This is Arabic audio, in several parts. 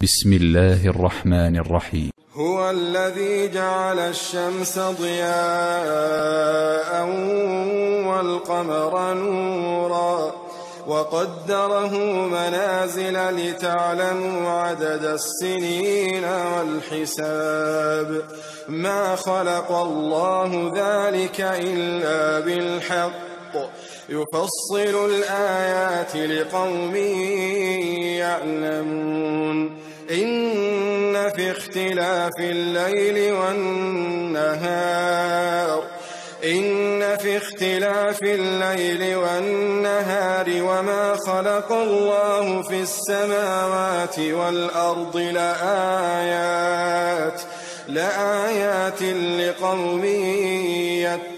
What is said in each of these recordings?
بسم الله الرحمن الرحيم. هو الذي جعل الشمس ضياء والقمر نورا وقدره منازل لتعلموا عدد السنين والحساب ما خلق الله ذلك إلا بالحق يفصل الآيات لقوم يعلمون إن في اختلاف الليل والنهار وما خلق الله في السماوات والأرض لآيات لقوم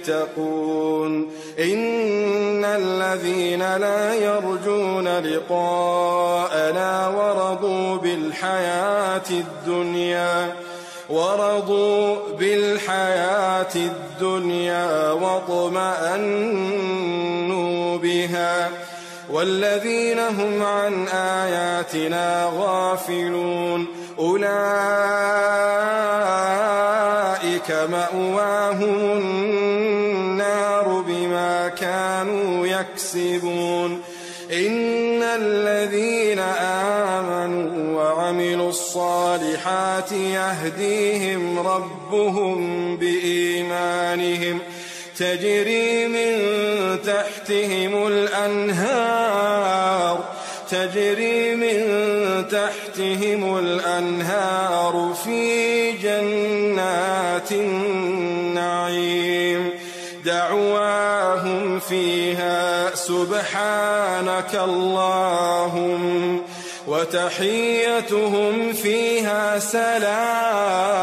يتقون إن الذين لا يرجون لقاءنا ورضوا بالحياة الدنيا واطمأنوا بها والذين هم عن آياتنا غافلون أولئك مأواهم النار بما كانوا يكسبون إن الذين آمنوا وعملوا الصالحات يهديهم ربهم بإيمانهم تجري من تحتهم الأنهار في جنات النعيم دعواهم فيها سبحانك اللهم وتحيتهم فيها سلام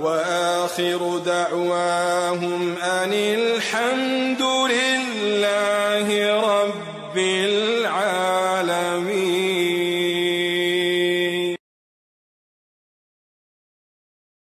وآخر دعواهم أن الحمد لله رب العالمين.